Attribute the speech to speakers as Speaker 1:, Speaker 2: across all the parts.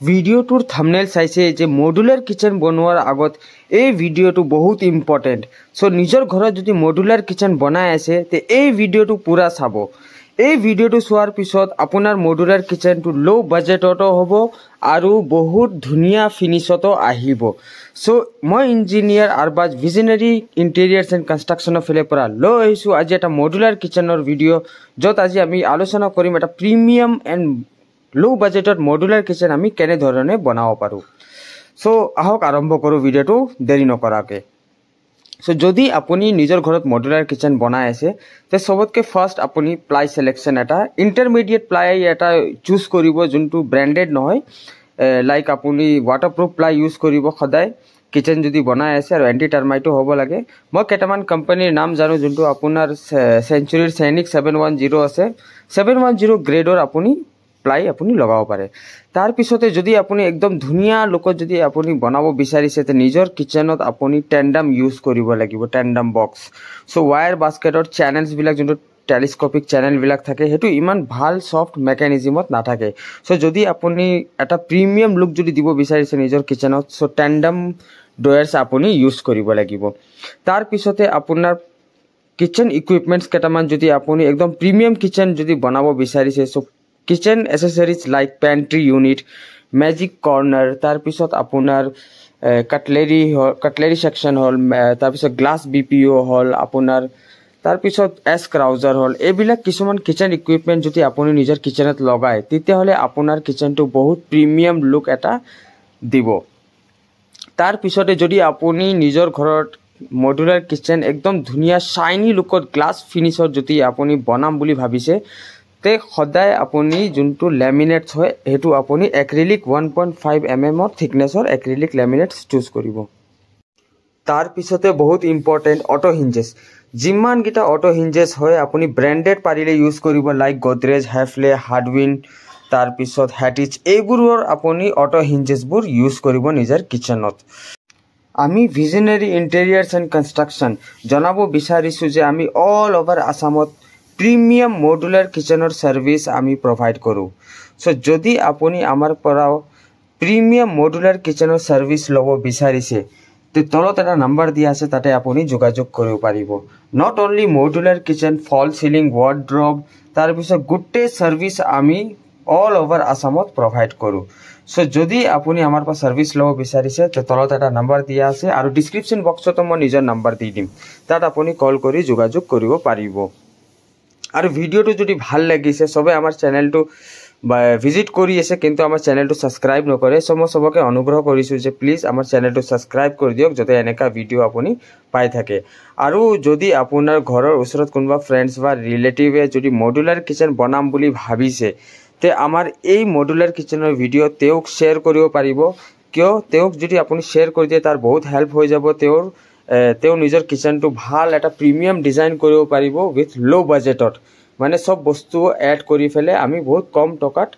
Speaker 1: ভিডিওটোৰ thumbnail চাইছে যে modular kitchen বনোৱাৰ আগত এই ভিডিওটো বহুত ইম্পৰ্টেণ্ট। সো নিজৰ ঘৰত যদি মডুলাৰ কিচেন বনাই আছে তে এই ভিডিওটো পুৰা চাব। এই ভিডিওটো চোৱাৰ পিছত আপোনাৰ মডুলাৰ কিচেনটো লো বাজেটতো হ'ব আৰু বহুত ধুনীয়া ফিনিশতো আহিব। সো মই ইঞ্জিনিয়াৰ আৰবাজ ভিজনাৰী ইণ্টেৰিয়াৰ্ছ এণ্ড কনষ্ট্ৰাকশ্যনৰ ফালৰ পৰা লৈ আহিছোঁ আজি এটা মডুলাৰ কিচেনৰ ভিডিঅ', য'ত আজি আমি আলোচনা কৰিম এটা প্ৰিমিয়াম এণ্ড লো বাজেটত মডুলাৰ কিচেন আমি কেনেধৰণে বনাব পাৰোঁ। সো আহক আৰম্ভ কৰোঁ ভিডিঅ'টো দেৰি নকৰাকৈ। সো যদি আপুনি নিজৰ ঘৰত মডুলাৰ কিচেন বনাই আছে তে সবতকৈ ফাৰ্ষ্ট আপুনি প্লাই সিলেকশ্যন এটা ইণ্টাৰমিডিয়েট প্লাই এটা চুজ কৰিব, যোনটো ব্ৰেণ্ডেড নহয়। লাইক আপুনি ৱাটাৰপ্ৰুফ প্লাই ইউজ কৰিব সদায় কিচেন যদি বনাই আছে, আৰু এণ্টি টাৰ্মাইটো হ'ব লাগে। মই কেইটামান কোম্পানীৰ নাম জানো, যোনটো আপোনাৰ চেঞ্চুৰীৰ সৈনিক 710 আছে, 710 গ্ৰেডৰ আপুনি প্লাই আপুনি লগাব পাৰে। তাৰপিছতে যদি আপুনি একদম ধুনীয়া লুকত যদি আপুনি বনাব বিচাৰিছে তে নিজৰ কিচেনত আপুনি টেণ্ডাম ইউজ কৰিব লাগিব, টেণ্ডাম বক্স। চ' ৱায়াৰ বাস্কেটৰ চেনেলছবিলাক যোনটো টেলিস্কোপিক চেনেলবিলাক থাকে সেইটো ইমান ভাল ছফ্ট মেকানিজিমত নাথাকে। চ' যদি আপুনি এটা প্ৰিমিয়াম লুক যদি দিব বিচাৰিছে নিজৰ কিচেনত, চ' টেণ্ডাম ডয়াৰ্ছ আপুনি ইউজ কৰিব লাগিব। তাৰপিছতে আপোনাৰ কিচেন ইকুইপমেণ্টছ কেইটামান যদি আপুনি একদম প্ৰিমিয়াম কিচেন যদি বনাব বিচাৰিছে, so' kitchen accessories like pantry unit, magic corner, তাৰপিছত আপোনাৰ কাটলেৰী ছেকশ্যন হ'ল, তাৰপিছত গ্লাছ BPO হ'ল আপোনাৰ, তাৰপিছত ক্ৰাউজাৰ হ'ল। এইবিলাক কিছুমান কিচেন ইকুইপমেণ্ট যদি আপুনি নিজৰ কিচেনত লগায় তেতিয়াহ'লে আপোনাৰ কিচেনটো বহুত প্ৰিমিয়াম লুক এটা দিব। তাৰপিছতে যদি আপুনি নিজৰ ঘৰত মডুলাৰ কিচেন একদম ধুনীয়া শ্বাইনি লুকত গ্লাছ ফিনিছত যদি আপুনি বনাম বুলি ভাবিছে তে সদায় আপুনি যোনটো লেমিনেটছ হয় সেইটো আপুনি acrylic 1.5 mm থিকনেছৰ acrylic laminates choose কৰিব। তাৰপিছতে বহুত ইম্পৰ্টেণ্ট অটো হিঞ্জেছ। যিমানকেইটা অটো হিঞ্জেছ হয় আপুনি ব্ৰেণ্ডেড পাৰিলে ইউজ কৰিব, লাইক গডৰেজ, হেফলে, হাৰ্ডউইন, তাৰপিছত হেটিচ, এইবোৰৰ আপুনি অটো হিঞ্জেছবোৰ ইউজ কৰিব নিজৰ কিচেনত। আমি ভিজনাৰী ইণ্টেৰিয়াৰ্ছ এণ্ড কনষ্ট্ৰাকশ্যন জনাব বিচাৰিছোঁ যে আমি অল অভাৰ আছামত প্ৰিমিয়াম মডুলাৰ কিচেনৰ ছাৰ্ভিচ আমি প্ৰভাইড কৰোঁ। চ' যদি আপুনি আমাৰ পৰা প্ৰিমিয়াম মডুলাৰ কিচেনৰ ছাৰ্ভিচ ল'ব বিচাৰিছে তে তলত এটা নাম্বাৰ দিয়া আছে, তাতে আপুনি যোগাযোগ কৰিব পাৰিব। নট অনলি মডুলাৰ কিচেন, ফল চিলিং, ৱাৰ্ড্ৰব, তাৰপিছত গোটেই ছাৰ্ভিচ আমি অল অভাৰ আছামত প্ৰভাইড কৰোঁ। চ' যদি আপুনি আমাৰ পৰা ছাৰ্ভিচ ল'ব বিচাৰিছে তে তলত এটা নাম্বাৰ দিয়া আছে, আৰু ডিছক্ৰিপশ্যন বক্সতো মই নিজৰ নাম্বাৰ দি দিম, তাত আপুনি কল কৰি যোগাযোগ কৰিব পাৰিব। আৰু ভিডিঅ'টো যদি ভাল লাগিছে, সবে আমাৰ চেনেলটো ভিজিট কৰি আছে কিন্তু আমাৰ চেনেলটো ছাবস্ক্ৰাইব নকৰে। চ' মই সবকে অনুগ্ৰহ কৰিছোঁ যে প্লিজ আমাৰ চেনেলটো ছাবস্ক্ৰাইব কৰি দিয়ক, যাতে এনেকুৱা ভিডিঅ' আপুনি পাই থাকে। আৰু যদি আপোনাৰ ঘৰৰ ওচৰত কোনোবা ফ্ৰেণ্ডছ বা ৰিলেটিভে যদি মডুলাৰ কিচেন বনাম বুলি ভাবিছে তে আমাৰ এই মডুলাৰ কিচেনৰ ভিডিঅ' তেওঁক শ্বেয়াৰ কৰিব পাৰিব। কিয় তেওঁক যদি আপুনি শ্বেয়াৰ কৰি দিয়ে তাৰ বহুত হেল্প হৈ যাব। তেওঁ নিজৰ কিচেনটো ভাল এটা প্ৰিমিয়াম ডিজাইন কৰিব পাৰিব উইথ ল' বাজেটত, মানে চব বস্তু এড কৰি পেলাই আমি বহুত কম টকাত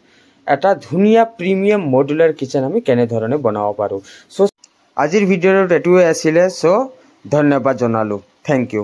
Speaker 1: এটা ধুনীয়া প্ৰিমিয়াম মডুলাৰ কিচেন আমি কেনেধৰণে বনাব পাৰোঁ। চ' আজিৰ ভিডিঅ'টোত এইটোৱে আছিলে। চ' ধন্যবাদ জনালোঁ। Thank U.